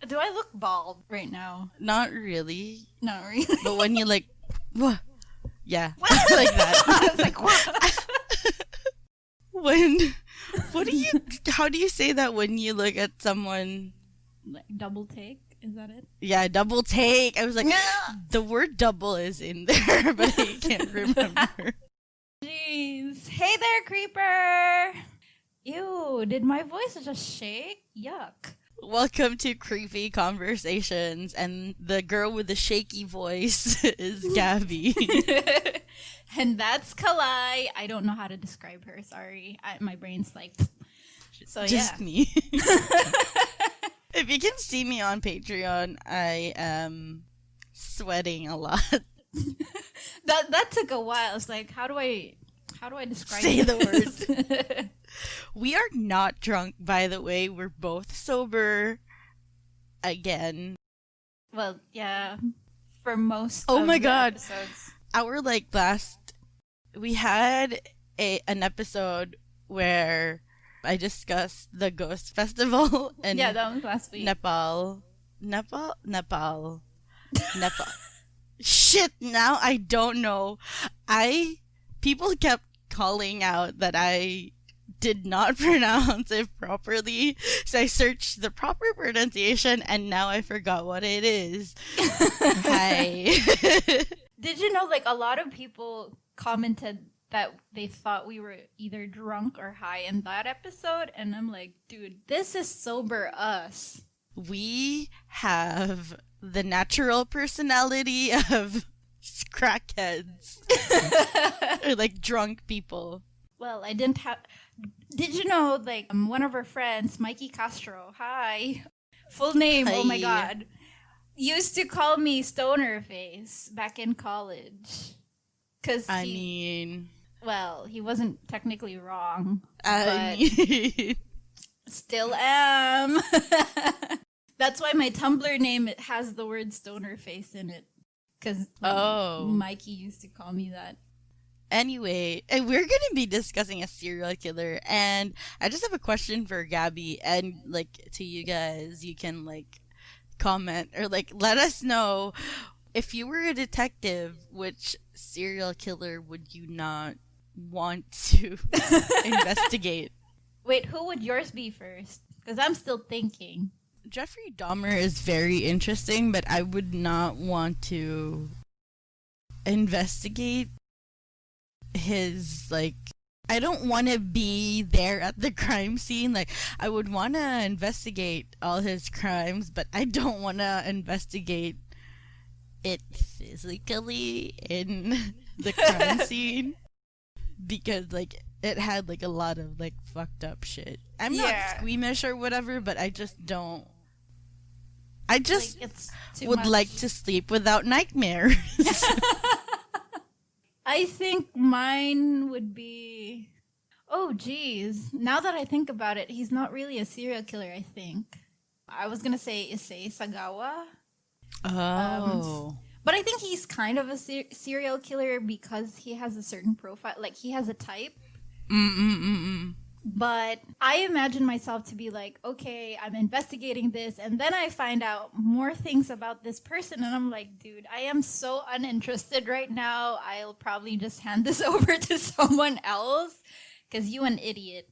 Do I look bald right now? Not really. Not really. But when you like, wha- yeah, What? like that. I was like, what? How do you say that when you look at someone? Like, double take? Is that it? Yeah, double take. I was like, the word double is in there, but I can't remember. Jeez. Hey there, creeper! Ew, did my voice just shake? Yuck. Welcome to Creepy Conversations, and the girl with the shaky voice is Gabby. And that's Kalai. I don't know how to describe her, sorry. My brain's like... So Just yeah. me. If you can see me on Patreon, I am sweating a lot. That took a while. It's like, how do I describe Say this? the words. We are not drunk, by the way. We're both sober again. Well, yeah. For most Oh of my the God. episodes. We had an episode where I discussed the Ghost Festival in Yeah, that was last week. Nepal. Shit, now I don't know. People kept calling out that I did not pronounce it properly, so I searched the proper pronunciation and now I forgot what it is. Hi. Did you know, like, a lot of people commented that they thought we were either drunk or high in that episode, and I'm like, dude, this is sober us. We have the natural personality of crackheads. Or like drunk people. Well, I didn't have... Did you know, like, one of our friends, Mikey Castro, hi, full name, oh my Hi. God, used to call me Stoner Face back in college. Because well, he wasn't technically wrong, but still am. That's why my Tumblr name has the word Stoner Face in it. Because Mikey used to call me that. Anyway, we're going to be discussing a serial killer, and I just have a question for Gabby, and like to you guys, you can like comment or like let us know, if you were a detective, which serial killer would you not want to investigate? Wait, who would yours be first? Because I'm still thinking. Jeffrey Dahmer is very interesting, but I would not want to investigate his, like, I don't want to be there at the crime scene. Like, I would want to investigate all his crimes, but I don't want to investigate it physically in the crime scene, because like it had like a lot of like fucked up shit. I'm not squeamish or whatever, but I just don't. I just like, it's would like to sleep without nightmares. I think mine would be... Oh, geez. Now that I think about it, he's not really a serial killer, I think. I was going to say Issei Sagawa. Oh. But I think he's kind of a serial killer because he has a certain profile. Like, he has a type. But I imagine myself to be like, okay, I'm investigating this, and then I find out more things about this person, and I'm like, dude, I am so uninterested right now. I'll probably just hand this over to someone else, because you an idiot.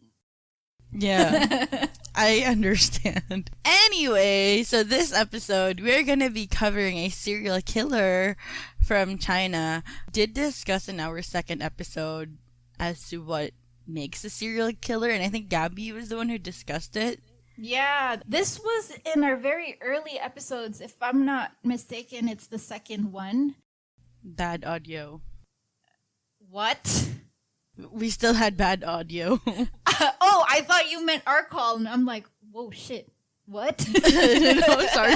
Yeah, I understand. Anyway, so this episode, we're going to be covering a serial killer from China. Did discuss in our second episode as to what makes a serial killer, and I think Gabby was the one who discussed it. Yeah, this was in our very early episodes. If I'm not mistaken, it's the second one. Bad audio. What? We still had bad audio. Oh, I thought you meant our call, and I'm like, whoa, shit. What? No, sorry.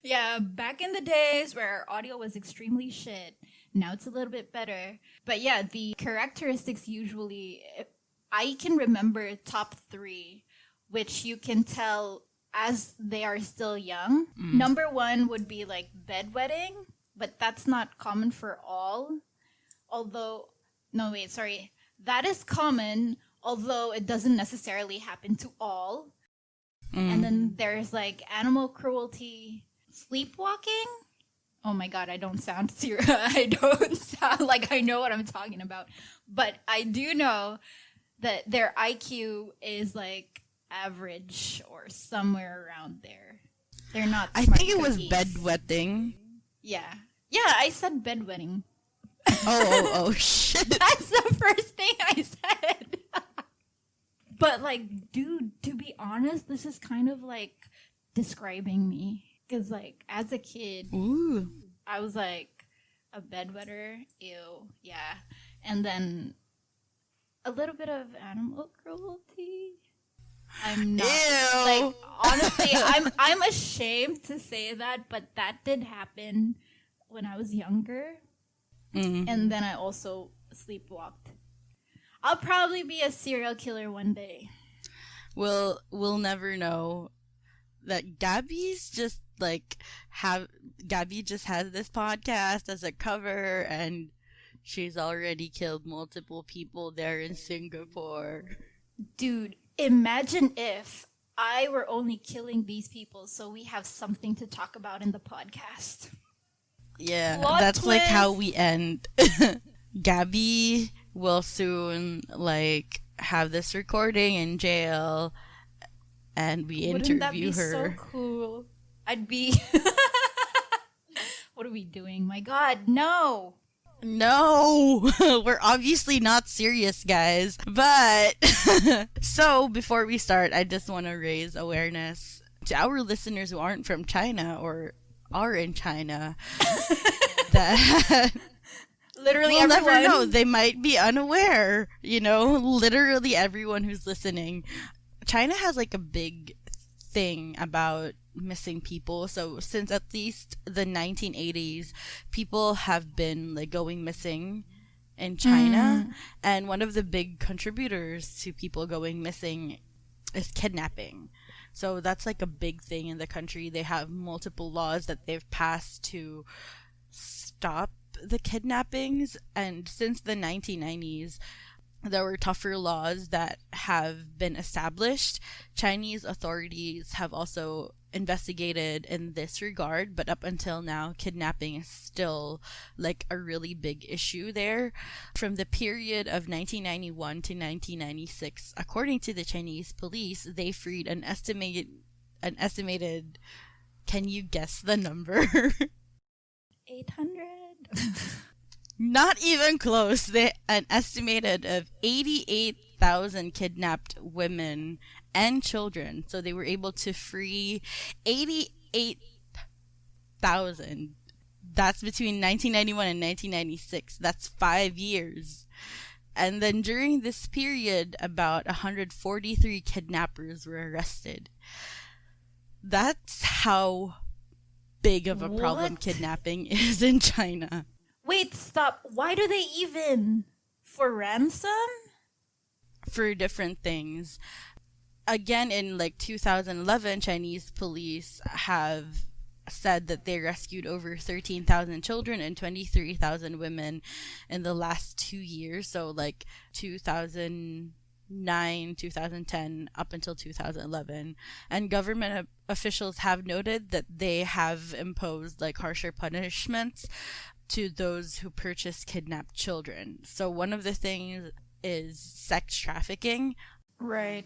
Yeah, back in the days where our audio was extremely shit, now it's a little bit better. But yeah, the characteristics usually, I can remember top 3, which you can tell as they are still young. Number 1 would be like bedwetting, but that's not common for all. That is common, although it doesn't necessarily happen to all. And then there's like animal cruelty, sleepwalking. Oh my god, I don't sound serious. I don't sound like I know what I'm talking about. But I do know that their IQ is like average or somewhere around there. They're not smart I think it cookies. was bedwetting. Yeah. Yeah, I said bedwetting. Oh, shit. That's the first thing I said. But like, dude, to be honest, this is kind of like describing me. Because, like, as a kid, I was, like, a bedwetter. Ew. Yeah. And then a little bit of animal cruelty. I'm not. Ew. Like, honestly, I'm ashamed to say that, but that did happen when I was younger. And then I also sleepwalked. I'll probably be a serial killer one day. We'll never know. That Gabby's just like Gabby just has this podcast as a cover, and she's already killed multiple people there in Singapore. Dude, imagine if I were only killing these people so we have something to talk about in the podcast. Yeah, Plot that's twist. like how we end. Gabby will soon like have this recording in jail, and we interview Wouldn't that be her. so cool? I'd be... What are we doing? My god, no! No, we're obviously not serious, guys. But, so before we start, I just want to raise awareness to our listeners who aren't from China or are in China that Literally we'll everyone. never know. They might be unaware, literally everyone who's listening. China has like a big thing about missing people. So since at least the 1980s, people have been like going missing in China, and one of the big contributors to people going missing is kidnapping. So that's like a big thing in the country. They have multiple laws that they've passed to stop the kidnappings, and since the 1990s there were tougher laws that have been established. Chinese authorities have also investigated in this regard, but up until now, kidnapping is still like a really big issue there. From the period of 1991 to 1996, according to the Chinese police, they freed an estimated, can you guess the number? 800? Not even close. An estimated of 88,000 kidnapped women and children. So they were able to free 88,000. That's between 1991 and 1996. That's 5 years. And then during this period, about 143 kidnappers were arrested. That's how big of a problem kidnapping is in China. Wait, stop. Why do they even? For ransom? For different things. Again, in like 2011, Chinese police have said that they rescued over 13,000 children and 23,000 women in the last 2 years. So like 2009, 2010, up until 2011. And government officials have noted that they have imposed like harsher punishments to those who purchase kidnapped children. So one of the things is sex trafficking. Right.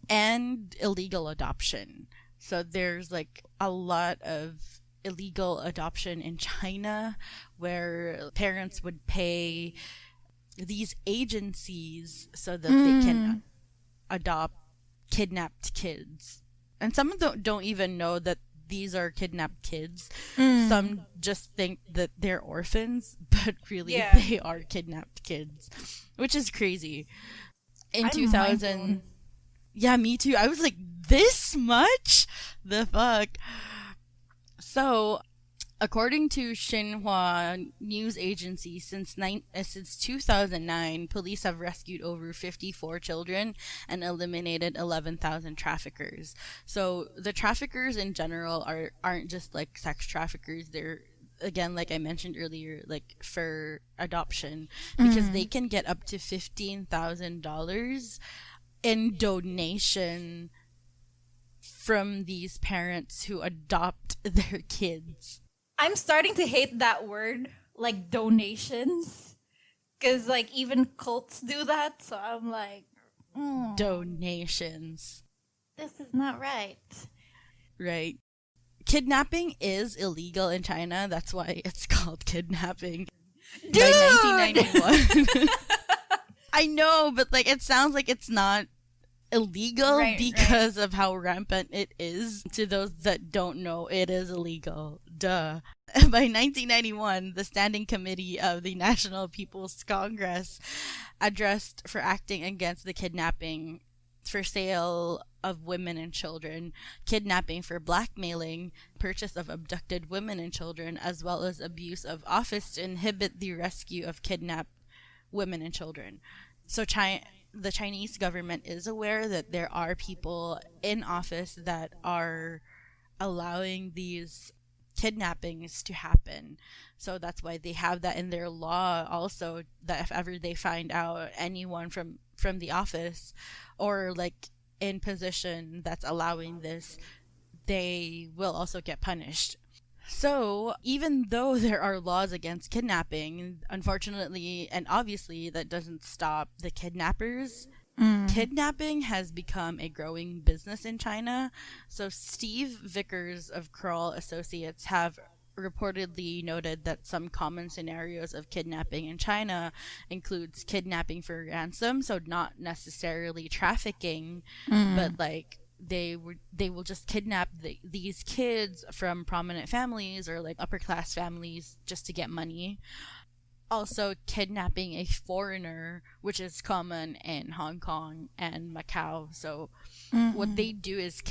And illegal adoption. So there's like a lot of illegal adoption in China where parents would pay these agencies so that they can adopt kidnapped kids. And some of them don't even know that these are kidnapped kids. Some just think that they're orphans, but really they are kidnapped kids, which is crazy. In 2000, yeah, me too. I was like, this much? The fuck? So, according to Xinhua news agency, since 2009, police have rescued over 54 children and eliminated 11,000 traffickers. So the traffickers in general aren't just like sex traffickers. They're, again, like I mentioned earlier, like for adoption, because they can get up to $15,000 in donation from these parents who adopt their kids. I'm starting to hate that word, like donations, because like even cults do that. So I'm like, donations. This is not right. Right. Kidnapping is illegal in China. That's why it's called kidnapping. Dude! By 1991. I know, but like it sounds like it's not illegal because of how rampant it is. To those that don't know, it is illegal. Duh. By 1991, the Standing Committee of the National People's Congress addressed for acting against the kidnapping for sale of women and children, kidnapping for blackmailing, purchase of abducted women and children, as well as abuse of office to inhibit the rescue of kidnapped women and children. So the Chinese government is aware that there are people in office that are allowing these kidnappings to happen. So that's why they have that in their law also, that if ever they find out anyone from the office or like in position that's allowing this, they will also get punished. So even though there are laws against kidnapping, unfortunately and obviously that doesn't stop the kidnappers. Kidnapping has become a growing business in China. So Steve Vickers of Kroll Associates have reportedly noted that some common scenarios of kidnapping in China includes kidnapping for ransom, so not necessarily trafficking, but like they will just kidnap these kids from prominent families or like upper class families just to get money. Also kidnapping a foreigner, which is common in Hong Kong and Macau. So what they do is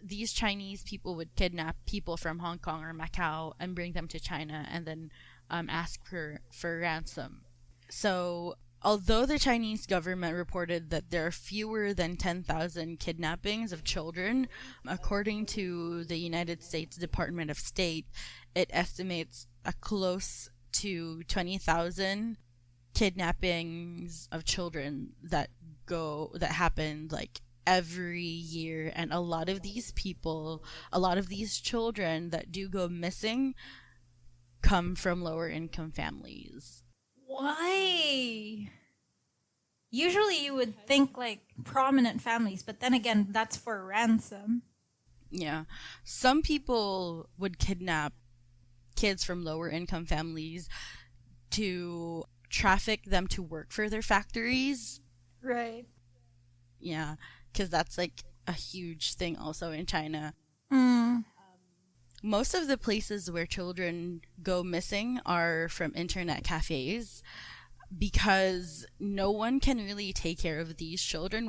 these Chinese people would kidnap people from Hong Kong or Macau and bring them to China and then ask for ransom. So although the Chinese government reported that there are fewer than 10,000 kidnappings of children, according to the United States Department of State, it estimates a close to 20,000 kidnappings of children that happen like every year. And a lot of these children that do go missing come from lower income families. Why? Usually you would think like prominent families, but then again, that's for ransom. Yeah. Some people would kidnap kids from lower income families to traffic them to work for their factories. Right. Yeah, because that's like a huge thing also in China. Most of the places where children go missing are from internet cafes, because no one can really take care of these children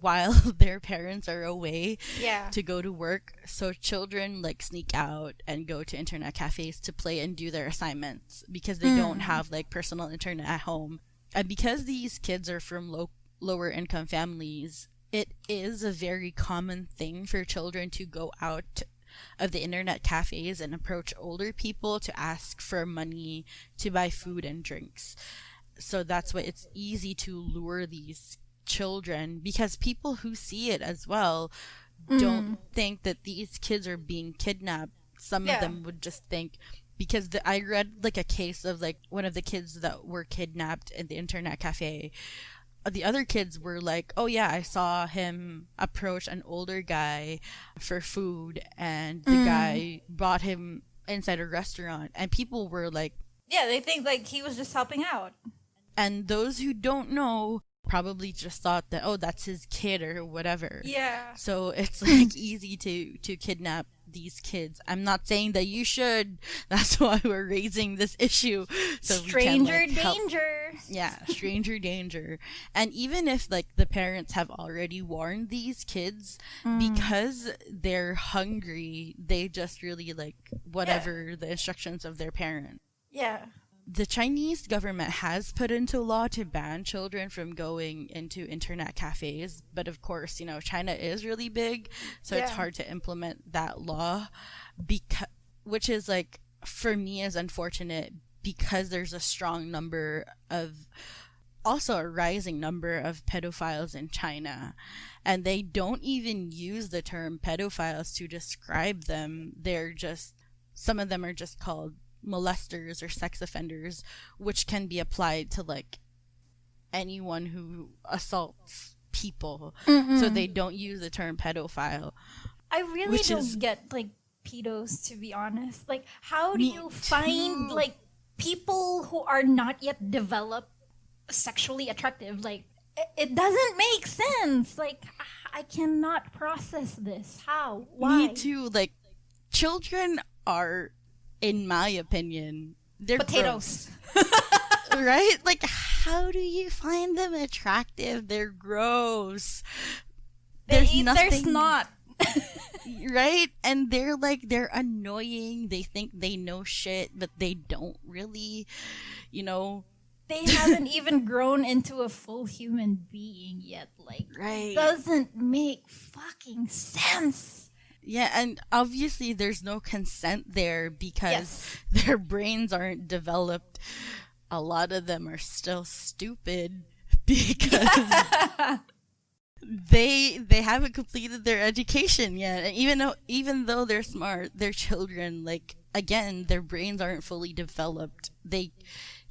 while their parents are away to go to work. So children like sneak out and go to internet cafes to play and do their assignments because they don't have like personal internet at home. And because these kids are from lower income families, it is a very common thing for children to go out of the internet cafes and approach older people to ask for money to buy food and drinks. So that's why it's easy to lure these children, because people who see it as well don't think that these kids are being kidnapped. Some of them would just think, because I read like a case of like one of the kids that were kidnapped in the internet cafe. The other kids were like, oh yeah, I saw him approach an older guy for food, and the guy brought him inside a restaurant, and people were like, yeah, they think like he was just helping out. And those who don't know probably just thought that, oh, that's his kid or whatever. Yeah. So it's like easy to kidnap these kids. I'm not saying that you should. That's why we're raising this issue. So stranger danger. Yeah, stranger danger. And even if like the parents have already warned these kids, because they're hungry, they just really like whatever the instructions of their parent. Yeah. The Chinese government has put into law to ban children from going into internet cafes, but of course, China is really big, so it's hard to implement that law, which is like, for me, is unfortunate, because there's a strong number of also a rising number of pedophiles in China, and they don't even use the term pedophiles to describe them. Some of them are just called molesters or sex offenders, which can be applied to like anyone who assaults people. So they don't use the term pedophile. I really don't get like pedos, to be honest. Like, how do you find like people who are not yet developed sexually attractive? Like, it doesn't make sense. Like, I cannot process this. How? Why? Me too. Like, children are, in my opinion, they're potatoes. Right? Like, how do you find them attractive? They're gross. There's not. Right? And they're annoying. They think they know shit, but they don't really, you know. They haven't even grown into a full human being yet. Like, right. Doesn't make fucking sense. Yeah, and obviously there's no consent there because their brains aren't developed. A lot of them are still stupid because they haven't completed their education yet. And even though they're smart, they're children. Like, again, their brains aren't fully developed. They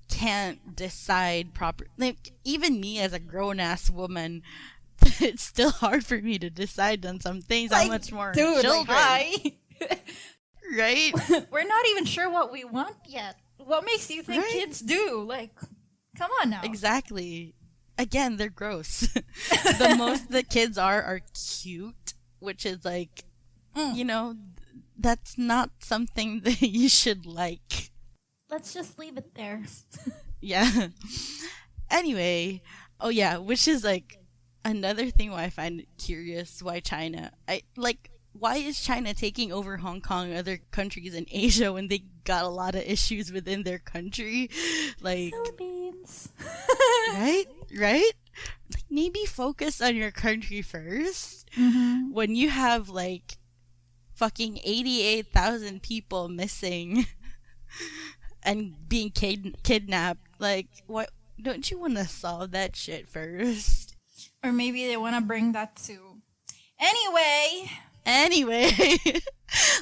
can't decide proper. Like, even me as a grown-ass woman, it's still hard for me to decide on some things. Like, how much more children. Like, right? We're not even sure what we want yet. What makes you think kids do? Like, come on now. Exactly. Again, they're gross. The most the kids are cute, which is like, you know, that's not something that you should like. Let's just leave it there. Yeah. Anyway, which is like another thing why I find it curious why China. Why is China taking over Hong Kong and other countries in Asia when they got a lot of issues within their country? Like, Philippines. Right? Like, maybe focus on your country first. Mm-hmm. When you have like fucking 88,000 people missing and being kidnapped, like, what? Don't you want to solve that shit first? Or maybe they want to bring that too. Anyway,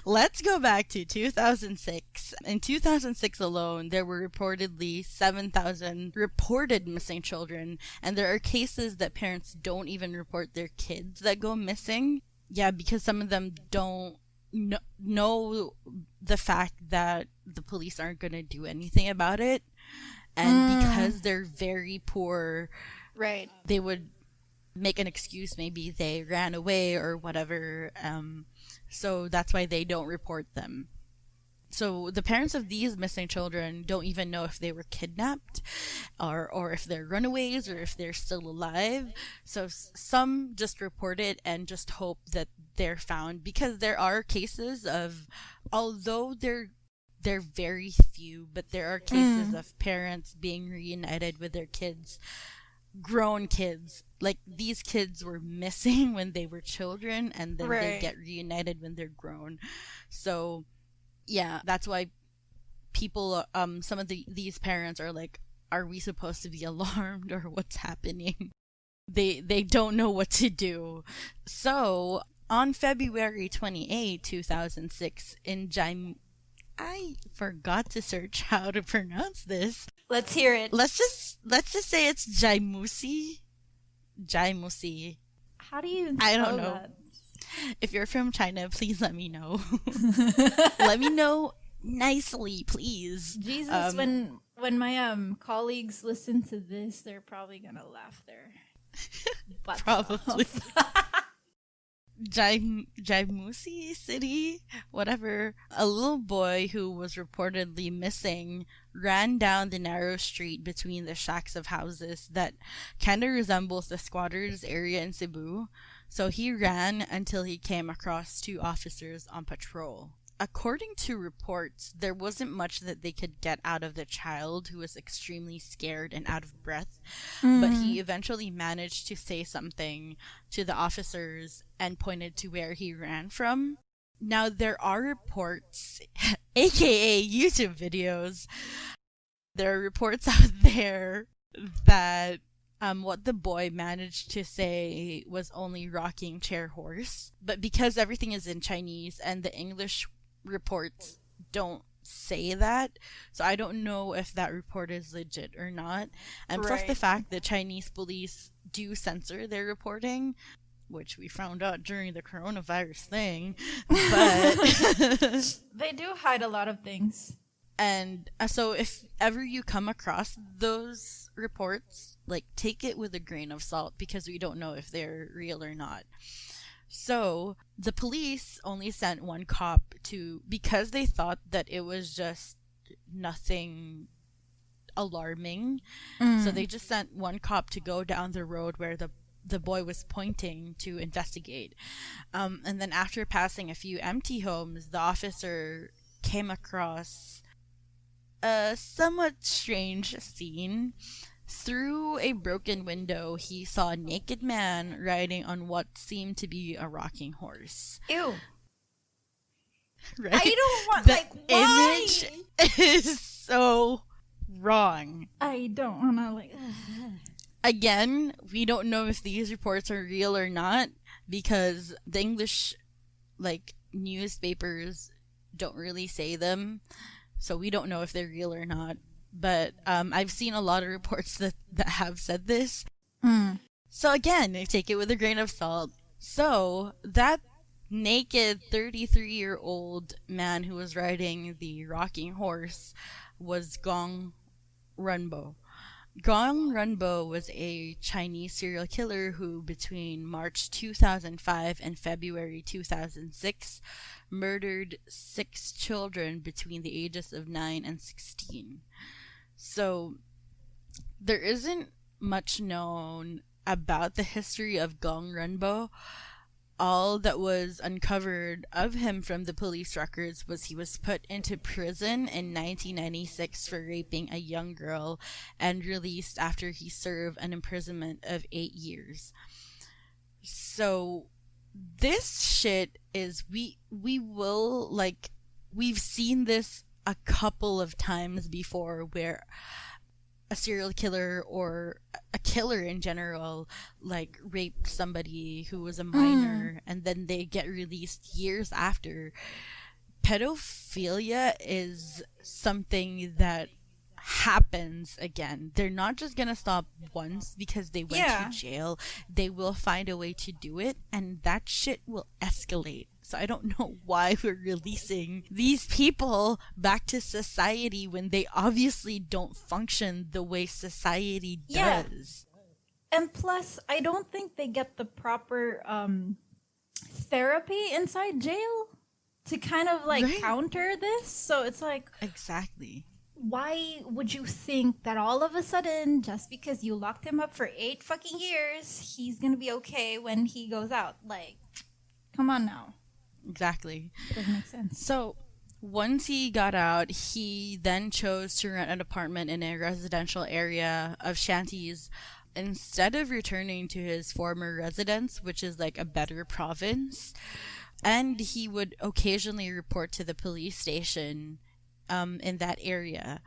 let's go back to 2006. In 2006 alone, there were reportedly 7,000 reported missing children, and there are cases that parents don't even report their kids that go missing. Yeah, because some of them don't know the fact that the police aren't going to do anything about it, and because they're very poor, right? They would make an excuse, maybe they ran away or whatever, so that's why they don't report them. So the parents of these missing children don't even know if they were kidnapped or if they're runaways or if they're still alive. So some just report it and just hope that they're found, because there are cases of, although they're very few, but there are cases of parents being reunited with their kids, grown kids. Like, these kids were missing when they were children, and then they get reunited when they're grown. So yeah, that's why people, some of these parents are like, are we supposed to be alarmed or what's happening? They don't know what to do. So on February 28, 2006, in I forgot to search how to pronounce this. Let's hear it. Let's just say it's Jaimusi. How do you spell I don't know. that? If you're from China, please let me know. Let me know nicely, please. Jesus, when my colleagues listen to this, they're probably gonna laugh their butts probably. off. Jaimusi City, whatever. A little boy who was reportedly missing ran down the narrow street between the shacks of houses that kind of resembles the squatters area in Cebu. So he ran until he came across two officers on patrol. According to reports, there wasn't much that they could get out of the child, who was extremely scared and out of breath, but he eventually managed to say something to the officers and pointed to where he ran from. Now, there are reports, aka YouTube videos, there are reports out there that what the boy managed to say was only rocking chair horse. But because everything is in Chinese and the English reports don't say that, so I don't know if that report is legit or not. And plus the fact that Chinese police do censor their reporting, which we found out during the coronavirus thing, but they do hide a lot of things. And so if ever you come across those reports, like, take it with a grain of salt, because we don't know if they're real or not. So the police only sent one cop because they thought that it was just nothing alarming. So they just sent one cop to go down the road where the boy was pointing to investigate. And then after passing a few empty homes, the officer came across a somewhat strange scene. Through a broken window, he saw a naked man riding on what seemed to be a rocking horse. Ew. Right? I don't want, why? Image is so wrong. I don't want to, Again, we don't know if these reports are real or not, because the English, newspapers don't really say them. So we don't know if they're real or not. But I've seen a lot of reports that have said this. So again, take it with a grain of salt. So that naked 33-year-old man who was riding the rocking horse was Gong Runbo. Gong Runbo was a Chinese serial killer who, between March 2005 and February 2006, murdered 6 children between the ages of 9 and 16. So there isn't much known about the history of Gong Runbo. All that was uncovered of him from the police records was he was put into prison in 1996 for raping a young girl and released after he served an imprisonment of 8 years. So this shit is, we've seen this a couple of times before, where a serial killer or a killer in general raped somebody who was a minor and then they get released years after. Pedophilia is something that happens again. They're not just gonna stop once because they went to jail. They will find a way to do it, and that shit will escalate. So I don't know why we're releasing these people back to society when they obviously don't function the way society does. And plus, I don't think they get the proper therapy inside jail to kind of counter this. So it's exactly. Why would you think that all of a sudden, just because you locked him up for 8 fucking years, he's gonna be okay when he goes out? Come on now. Exactly. Doesn't make sense. So once he got out, he then chose to rent an apartment in a residential area of Shanties instead of returning to his former residence, which is a better province. And he would occasionally report to the police station in that area.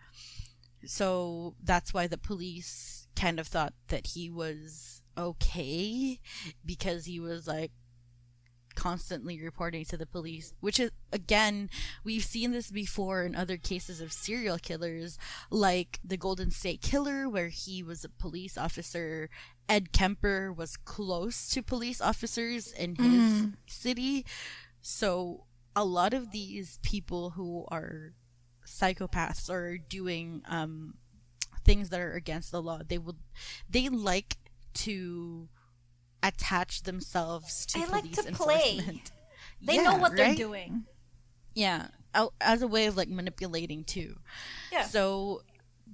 So that's why the police kind of thought that he was okay, because he was constantly reporting to the police, which is, again, we've seen this before in other cases of serial killers, like the Golden State Killer, where he was a police officer. Ed Kemper was close to police officers in his city. So a lot of these people who are psychopaths or doing things that are against the law, they like to attach themselves to police enforcement. They know what they're doing. Yeah, as a way of manipulating too. Yeah. So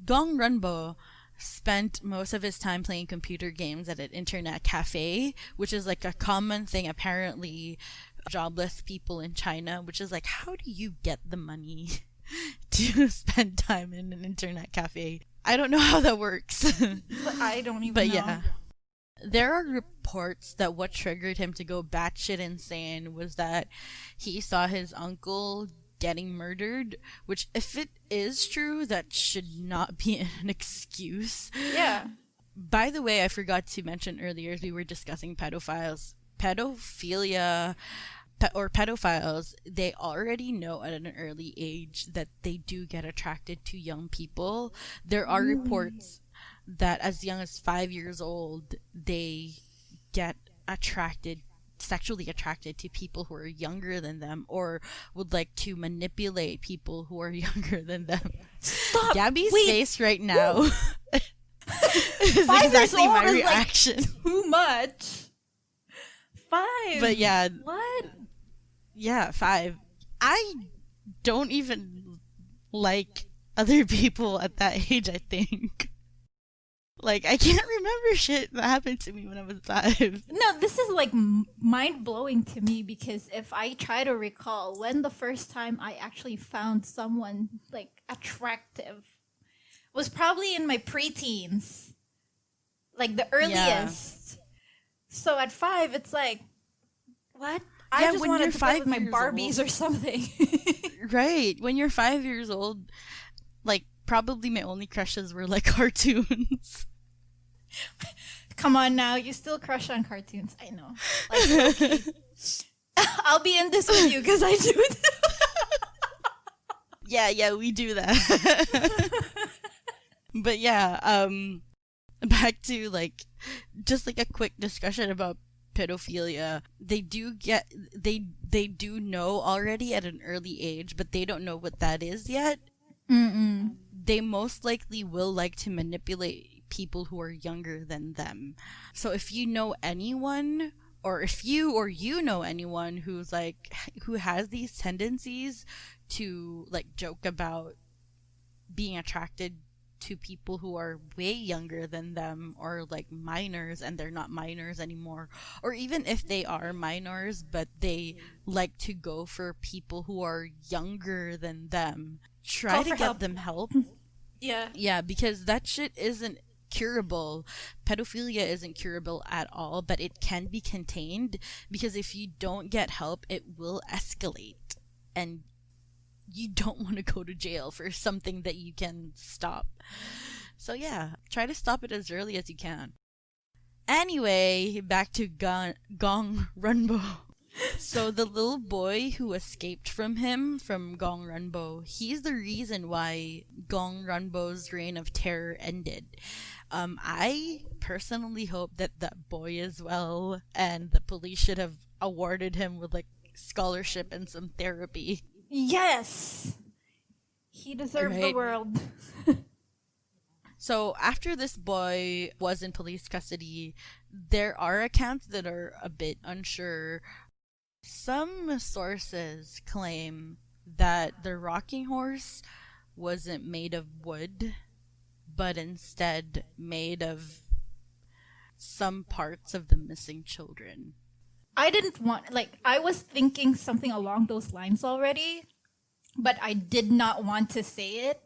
Gong Runbo spent most of his time playing computer games at an internet cafe, which is a common thing apparently jobless people in China, which is how do you get the money to spend time in an internet cafe? I don't know how that works. But I don't even know. Yeah. There are reports that what triggered him to go batshit insane was that he saw his uncle getting murdered, which if it is true, that should not be an excuse. Yeah. By the way, I forgot to mention earlier as we were discussing pedophilia or pedophiles, they already know at an early age that they do get attracted to young people. There are reports that as young as 5 years old, they get sexually attracted to people who are younger than them or would like to manipulate people who are younger than them. Stop! Gabby's face right now is 5 years exactly old my is reaction. Like too much. 5. But yeah. What? Yeah, 5. I don't even like other people at that age, I think. Like, I can't remember shit that happened to me when I was 5. No, this is like mind-blowing to me because if I try to recall when the first time I actually found someone like attractive was probably in my preteens. Like the earliest. Yeah. So at 5, it's like, what? I just wanted to play with my Barbies or something. Right. When you're 5 years old, like, probably my only crushes were like cartoons. Come on now, you still crush on cartoons. I know. Like, okay. I'll be in this with you because I do it. Yeah, we do that. But yeah, back to like just like a quick discussion about pedophilia. They do know already at an early age, but they don't know what that is yet. They most likely will like to manipulate people who are younger than them. So if you know anyone, or if you know anyone who has these tendencies to like joke about being attracted to people who are way younger than them, or like minors and they're not minors anymore, or even if they are minors but they like to go for people who are younger than them, try to get them help. Yeah, because that shit isn't curable. Pedophilia isn't curable at all, but it can be contained, because if you don't get help, it will escalate, and you don't want to go to jail for something that you can stop. So yeah, try to stop it as early as you can. Anyway, back to Gong Runbo. So the little boy who escaped from Gong Runbo, he's the reason why Gong Runbo's reign of terror ended. I personally hope that that boy is well, and the police should have awarded him with like scholarship and some therapy. Yes! He deserves the world. So after this boy was in police custody, there are accounts that are a bit unsure. Some sources claim that the rocking horse wasn't made of wood, but instead made of some parts of the missing children. I was thinking something along those lines already, but I did not want to say it.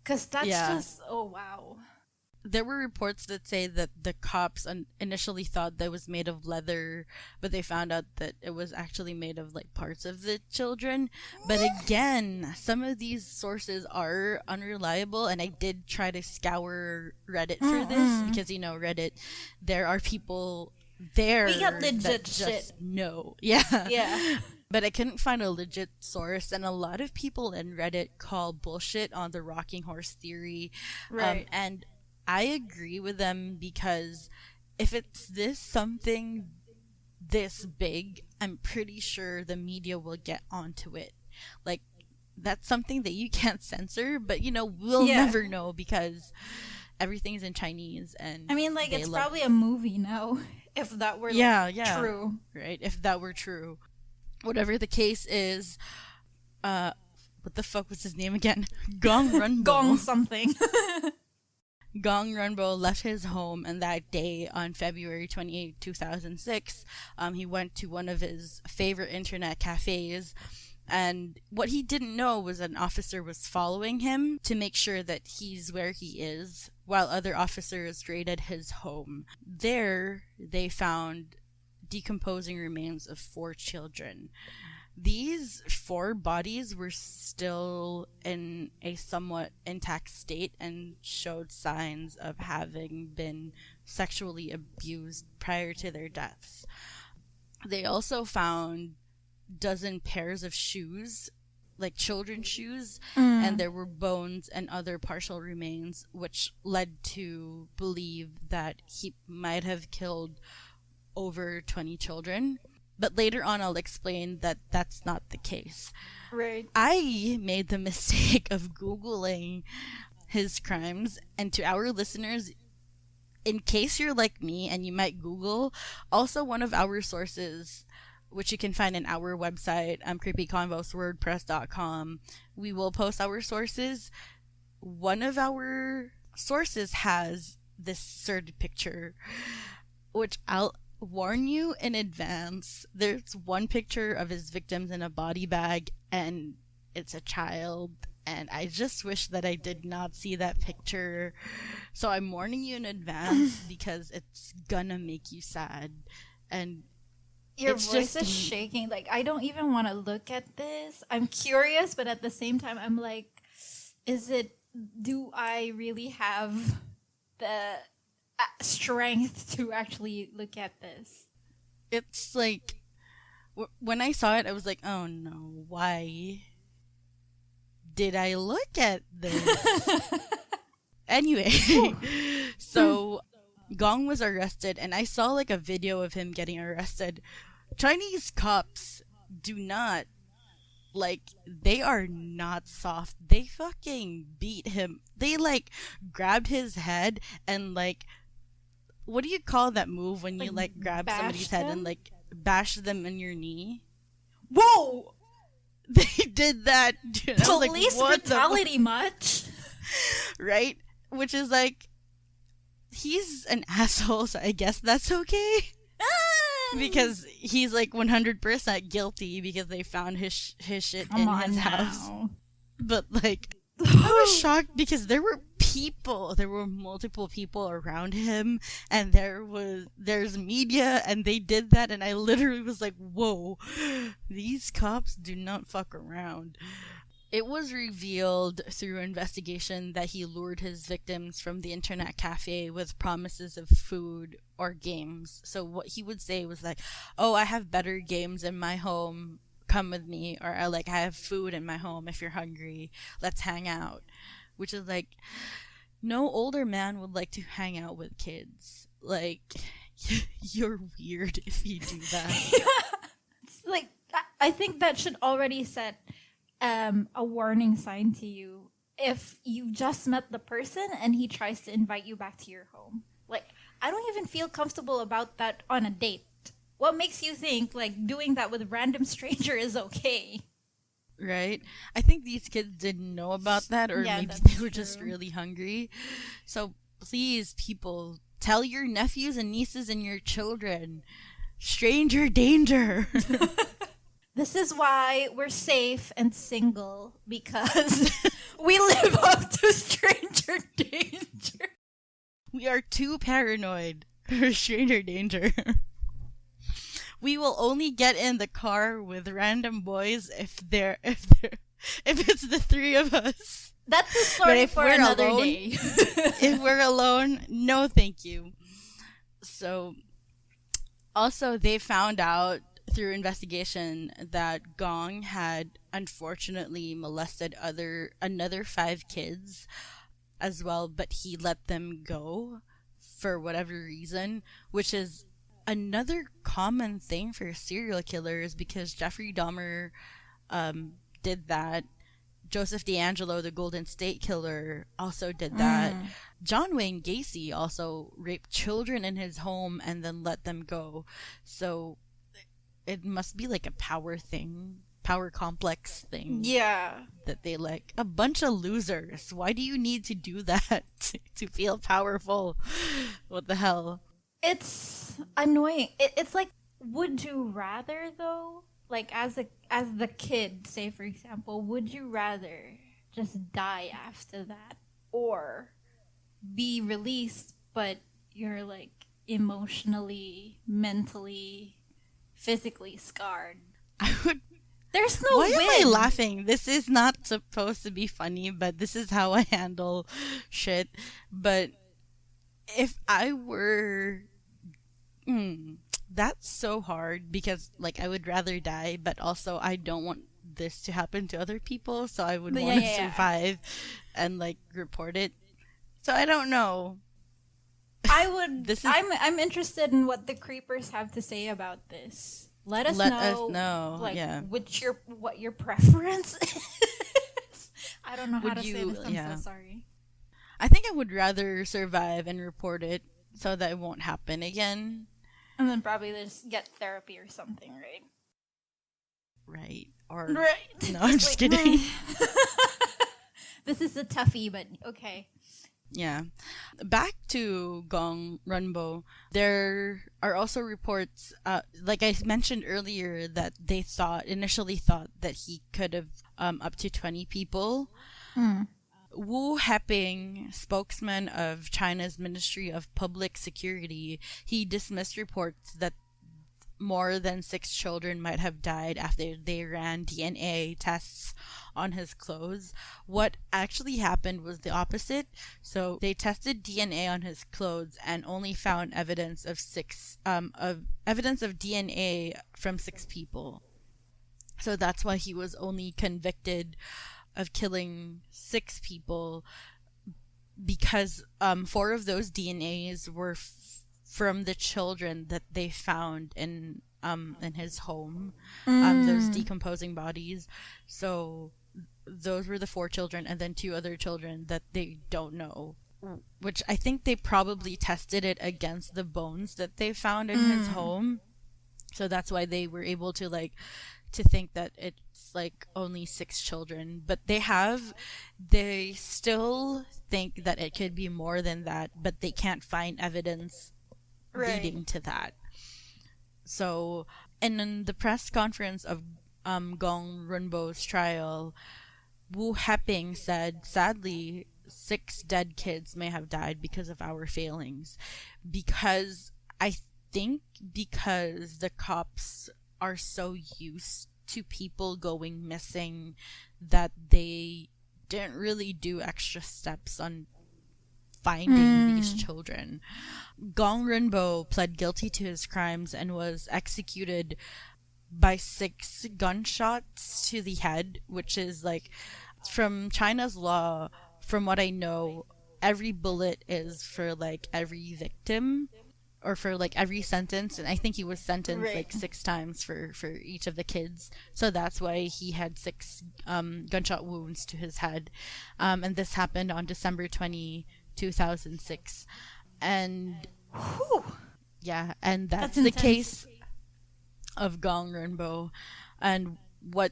Because that's just, oh wow. There were reports that say that the cops initially thought that it was made of leather, but they found out that it was actually made of like parts of the children. But again, some of these sources are unreliable, and I did try to scour Reddit for this, because Reddit, there are people there we got legit that shit. Just know. Yeah. Yeah. But I couldn't find a legit source, and a lot of people in Reddit call bullshit on the rocking horse theory. Right. And I agree with them, because if it's something this big, I'm pretty sure the media will get onto it. Like, that's something that you can't censor, but we'll never know, because everything's in Chinese, and I mean, like, it's probably a movie now, if that were true. Right, if that were true. Whatever the case is, what the fuck was his name again? Gong Runbo. Gong something. Gong Runbo left his home, and that day on February 28, 2006, he went to one of his favorite internet cafes, and what he didn't know was an officer was following him to make sure that he's where he is, while other officers raided his home. There, they found decomposing remains of 4 children. These 4 bodies were still in a somewhat intact state and showed signs of having been sexually abused prior to their deaths. They also found dozen pairs of shoes, like children's shoes, and there were bones and other partial remains, which led to believe that he might have killed over 20 children. But later on, I'll explain that that's not the case. Right. I made the mistake of Googling his crimes, and to our listeners, in case you're like me and you might Google, also one of our sources, which you can find in our website, creepyconvoswordpress.com, we will post our sources. One of our sources has this certain picture, which I'll warn you in advance. There's one picture of his victims in a body bag, and it's a child, and I just wish that I did not see that picture. So I'm warning you in advance because it's gonna make you sad. And your voice is shaking. Like, I don't even want to look at this. I'm curious, but at the same time, I'm like, do I really have the strength to actually look at this? It's like, when I saw it, I was like, oh no, why did I look at this? Anyway, so Gong was arrested, and I saw like a video of him getting arrested. Chinese cops do not, like, they are not soft. They fucking beat him. They like grabbed his head and like, what do you call that move when you like grab somebody's head and like bash them in your knee? Whoa! They did that. Dude. Police brutality much? Right? Which is like, he's an asshole, so I guess that's okay. Because he's like 100% guilty because they found his shit in his house. But like, I was shocked because there were multiple people around him, and there's media, and they did that, and I literally was like, whoa, these cops do not fuck around. It was revealed through investigation that he lured his victims from the internet cafe with promises of food or games. So what he would say was like, oh, I have better games in my home, come with me, or I have food in my home if you're hungry, let's hang out. Which is like, no older man would like to hang out with kids. Like, you're weird if you do that. It's like, I think that should already set a warning sign to you if you just met the person and he tries to invite you back to your home. Like, I don't even feel comfortable about that on a date. What makes you think like doing that with a random stranger is okay? Right? I think these kids didn't know about that, or maybe they were just really hungry. So please, people, tell your nephews and nieces and your children, stranger danger. This is why we're safe and single, because we live up to stranger danger. We are too paranoid for stranger danger. We will only get in the car with random boys if it's the 3 of us. That's a story for another day. If we're alone, no thank you. So, also they found out through investigation that Gong had unfortunately molested another 5 kids as well, but he let them go for whatever reason, which is another common thing for serial killers because Jeffrey Dahmer did that. Joseph DeAngelo, the Golden State Killer, also did that. John Wayne Gacy also raped children in his home and then let them go. So it must be like a power complex thing. Yeah. That they like, a bunch of losers. Why do you need to do that to feel powerful? What the hell? It's annoying. It's like, would you rather though? Like as the kid, say for example, would you rather just die after that or be released but you're like emotionally, mentally, physically scarred? I would There's no Why wind. am I laughing? This is not supposed to be funny, but this is how I handle shit. But if I were... that's so hard because, like, I would rather die, but also I don't want this to happen to other people, so I would want to survive and, like, report it. So I don't know. I would... I'm interested in what the creepers have to say about this. Let us know. Like, what your preference is. I don't know how to say this. I'm so sorry. I think I would rather survive and report it so that it won't happen again. And then probably just get therapy or something, right? Right. Or right. No, I'm just kidding. This is a toughie, but okay. Yeah. Back to Gong Runbo, there are also reports, like I mentioned earlier, that they initially thought that he could have up to 20 people. Wu Heping, spokesman of China's Ministry of Public Security, he dismissed reports that more than 6 children might have died after they ran DNA tests on his clothes. What actually happened was the opposite. So they tested DNA on his clothes and only found evidence of DNA from 6 people. So that's why he was only convicted of killing 6 people, because 4 of those DNAs were from the children that they found in his home, those decomposing bodies. So those were the 4 children, and then 2 other children that they don't know, which I think they probably tested it against the bones that they found in his home. So that's why they were able to think that it's like only 6 children, but they still think that it could be more than that, but they can't find evidence leading to that. So, and in the press conference of Gong Runbo's trial, Wu Heping said, sadly, 6 dead kids may have died because of our failings. Because the cops are so used to people going missing that they didn't really do extra steps on finding these children. Gong Runbo pled guilty to his crimes and was executed by 6 gunshots to the head, which is like, from China's law, from what I know, every bullet is for like every victim, or for like every sentence, and I think he was sentenced like 6 times for each of the kids. So that's why he had 6 gunshot wounds to his head. And this happened on December 20, 2006. And and that's the case of Gong Runbo, and what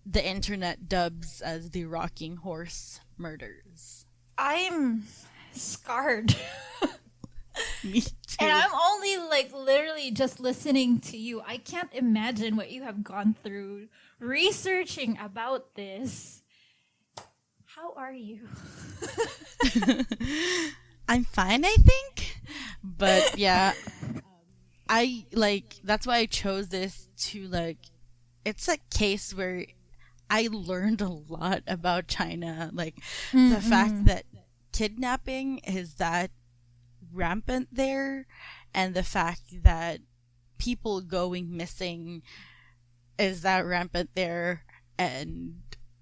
the internet dubs as the rocking horse murders. I'm scarred. Me too. And I'm only like literally just listening to you. I can't imagine what you have gone through researching about this. How are you? I'm fine, I think. But yeah, that's why I chose this to it's a case where I learned a lot about China. Like, the fact that kidnapping is that rampant there, and the fact that people going missing is that rampant there, and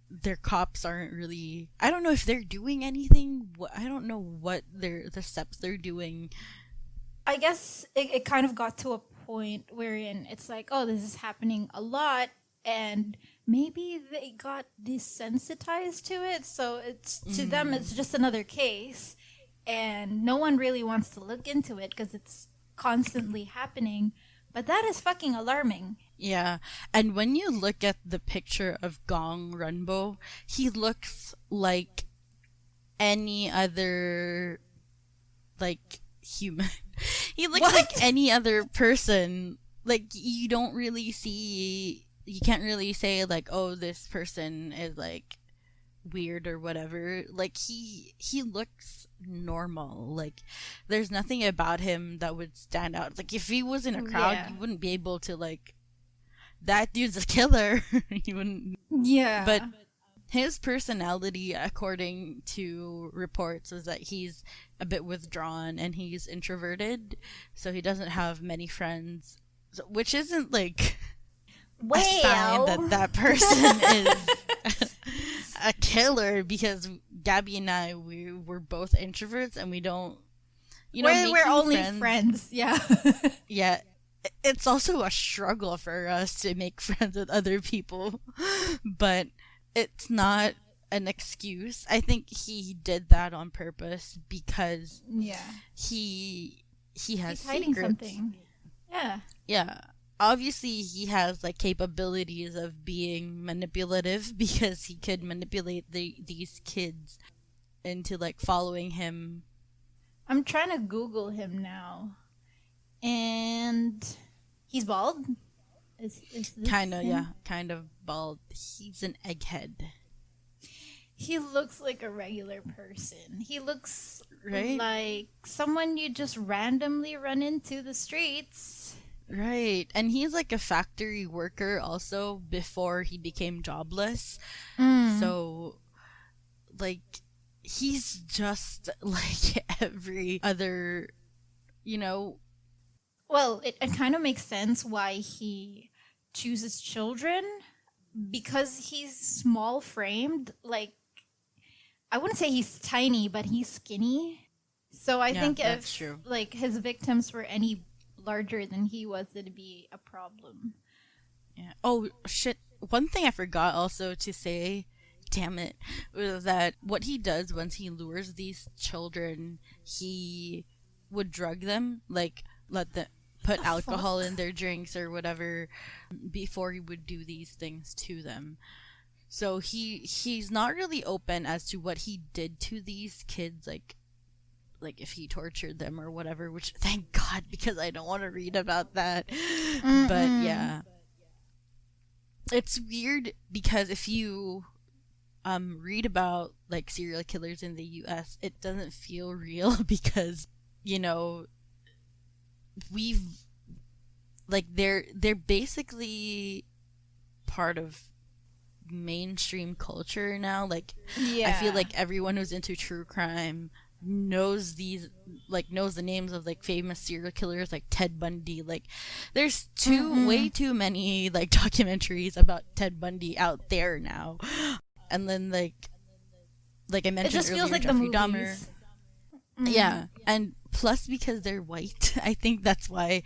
their cops aren't really, I don't know if they're doing anything. I don't know what the steps they're doing. I guess it kind of got to a point wherein it's like, oh, this is happening a lot, and maybe they got desensitized to it, so it's to them it's just another case, and no one really wants to look into it because it's constantly happening. But that is fucking alarming. Yeah, and when you look at the picture of Gong Runbo, he looks like any other human. He looks like any other person. Like, you can't really say like, oh, this person is like weird or whatever. Like, he looks normal. Like, there's nothing about him that would stand out. Like, if he was in a crowd, you wouldn't be able to like that dude's a killer. You wouldn't. Yeah. But his personality, according to reports, is that he's a bit withdrawn and he's introverted, so he doesn't have many friends, which isn't like a sign that person is a killer, because Gabby and I, we're both introverts and we don't, we're only friends. Yeah. Yeah. It's also a struggle for us to make friends with other people, but it's not an excuse. I think he did that on purpose because he has He's hiding something. Yeah. Yeah. Obviously, he has like capabilities of being manipulative, because he could manipulate these kids into like following him. I'm trying to Google him now, and he's bald. Is kind of bald. He's an egghead. He looks like a regular person. He looks right? like someone you just randomly run into the streets. Right. And he's like a factory worker also before he became jobless. So like he's just like every other, Well, it kind of makes sense why he chooses children, because he's small framed. Like, I wouldn't say he's tiny, but he's skinny. So I think if true. Like his victims were any larger than he was, it'd be a problem. Yeah. Oh shit. One thing I forgot also to say, damn it, was that what he does once he lures these children, he would drug them, like let them put alcohol in their drinks or whatever before he would do these things to them. So he's not really open as to what he did to these kids, like if he tortured them or whatever, which thank God, because I don't want to read about that. But yeah, it's weird because if you read about like serial killers in the US, it doesn't feel real because we've like they're basically part of mainstream culture now. Like I feel like everyone who's into true crime knows the names of like famous serial killers like Ted Bundy. Like there's way too many like documentaries about Ted Bundy out there now. And then like I mentioned, it just feels earlier, like Jeffrey the Dahmer. Yeah, and plus because they're white, I think that's why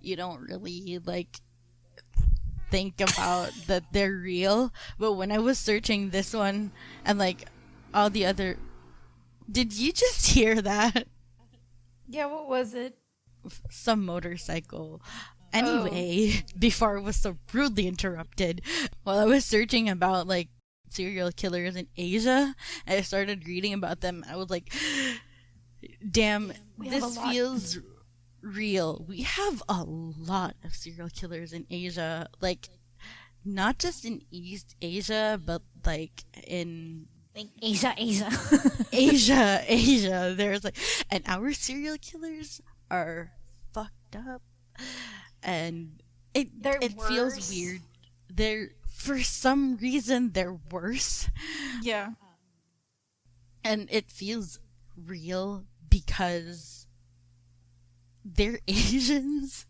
you don't really like think about that they're real. But when I was searching this one and like all the other, did you just hear that? Yeah, what was it? Some motorcycle. Anyway, before I was so rudely interrupted, while I was searching about like serial killers in Asia, I started reading about them. I was like, damn, this feels real. We have a lot of serial killers in Asia, like not just in East Asia, but like in like Asia. Asia. There's like, and our serial killers are fucked up, and it feels weird. They're, for some reason, they're worse. Yeah. And it feels real because they're Asians.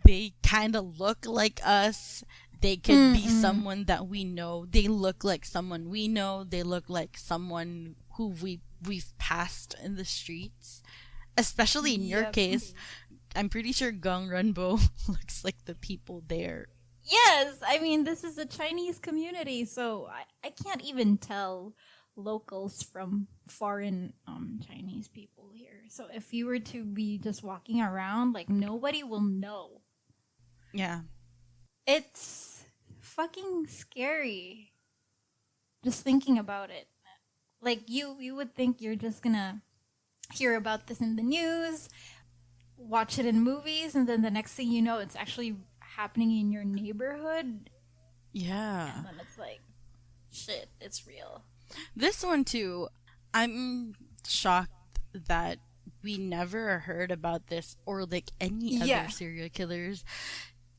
They kind of look like us. They could be someone that we know. They look like someone we know. They look like someone who we've passed in the streets. Especially in your case, I'm pretty sure Gong Runbo looks like the people there. Yes, I mean, this is a Chinese community, so I can't even tell locals from foreign Chinese people here. So if you were to be just walking around, like, nobody will know. Yeah. It's fucking scary. Just thinking about it. Like, you would think you're just gonna hear about this in the news, watch it in movies, and then the next thing you know, it's actually happening in your neighborhood. Yeah. And then it's like, shit, it's real. This one too, I'm shocked that we never heard about this or like any other serial killers.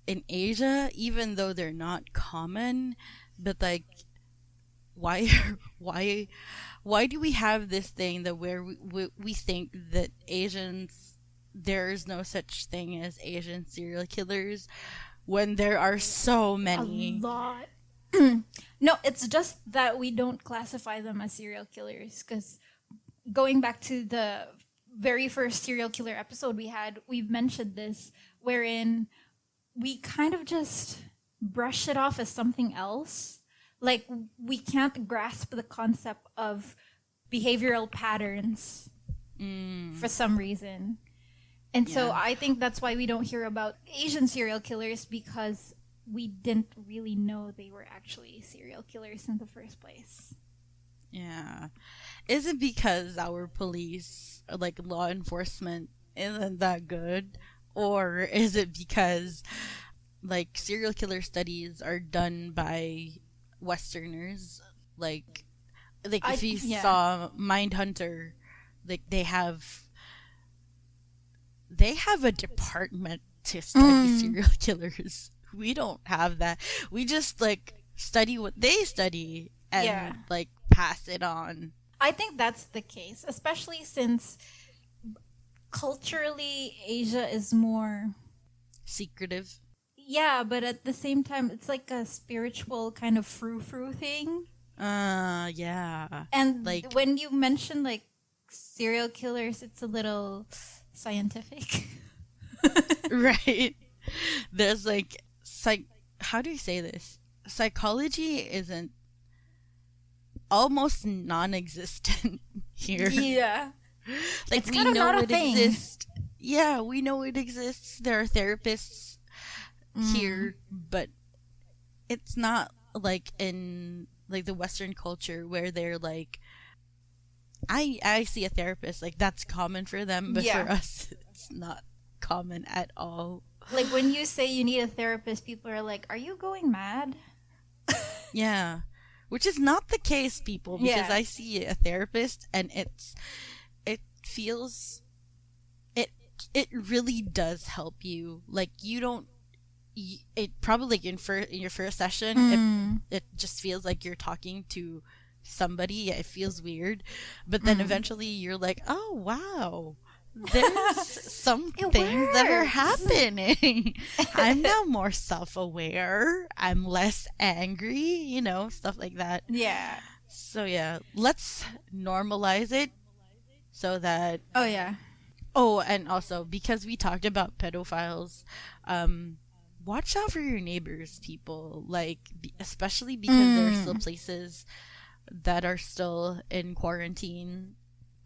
in Asia, even though they're not common, but like, why do we have this thing that where we think that Asians, there's no such thing as Asian serial killers when there are so many? A lot. No, it's just that we don't classify them as serial killers, because going back to the very first serial killer episode we've mentioned this, wherein we kind of just brush it off as something else. Like, we can't grasp the concept of behavioral patterns for some reason. And so I think that's why we don't hear about Asian serial killers, because we didn't really know they were actually serial killers in the first place. Yeah. Is it because our police, like law enforcement, isn't that good? Or is it because like serial killer studies are done by Westerners? Like if you saw Mindhunter, like they have a department to study serial killers. We don't have that. We just like study what they study and like pass it on. I think that's the case, especially since culturally Asia is more secretive. Yeah, but at the same time it's like a spiritual kind of frou-frou thing. Yeah. And like when you mention like serial killers, it's a little scientific. Right. There's like how do you say this? Psychology isn't almost non-existent here. Yeah. Like it's we know it thing. exists. Yeah, we know it exists. There are therapists here, but it's not like in like the Western culture where they're like, I see a therapist, like that's common for them, but for us it's not common at all. Like when you say you need a therapist, people are like, are you going mad? Yeah. Which is not the case, people, because I see a therapist and it feels, it really does help you. Like you don't, it probably like in your first session, it just feels like you're talking to somebody. It feels weird, but then eventually you're like, oh wow, there's some things that are happening. I'm now more self-aware. I'm less angry, you know, stuff like that. Yeah. So yeah, let's normalize it so that... Oh yeah. Oh, and also, because we talked about pedophiles, watch out for your neighbors, people. Like, especially because there are still places that are still in quarantine,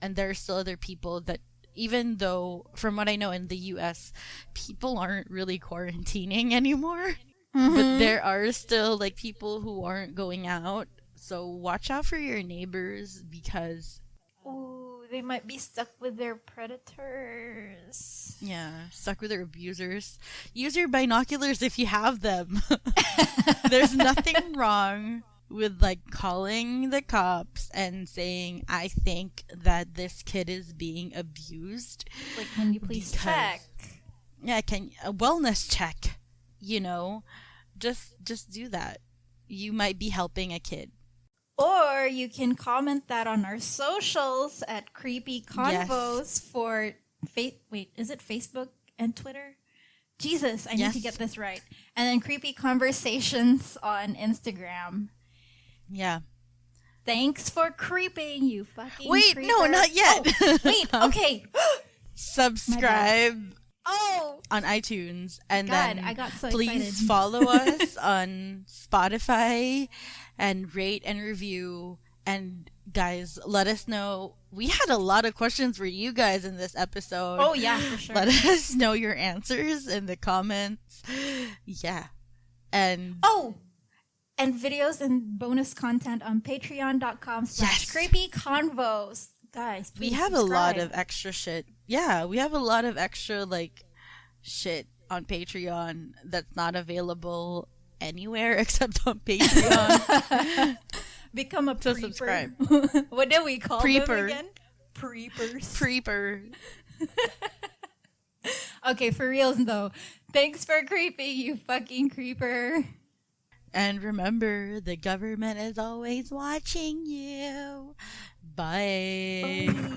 and there are still other people that, even though, from what I know in the US, people aren't really quarantining anymore, but there are still, like, people who aren't going out. So watch out for your neighbors, because... Ooh, they might be stuck with their predators. Yeah, stuck with their abusers. Use your binoculars if you have them. There's nothing wrong with like calling the cops and saying, I think that this kid is being abused. Like, can you please check? Yeah, a wellness check, you know? Just do that. You might be helping a kid. Or you can comment that on our socials at Creepy Convos for wait, is it Facebook and Twitter? Jesus, I need to get this right. And then Creepy Conversations on Instagram. Yeah. Thanks for creeping, you fucking Wait, creeper. no, not yet. Oh, wait, okay. Subscribe on iTunes, and then I got so please excited. follow us on Spotify and rate and review. And guys, let us know. We had a lot of questions for you guys in this episode. Oh yeah, for sure. Let us know your answers in the comments. Yeah. And and videos and bonus content on patreon.com/creepyconvos. Guys, please we have subscribe. a lot of extra shit. Yeah, we have a lot of extra like shit on Patreon that's not available anywhere except on Patreon. Become a so preeper. Subscribe. What do we call Preeper. them again? Preepers. Preeper. Okay, for reals though, Thanks for creeping, you fucking creeper. And remember, the government is always watching you. Bye.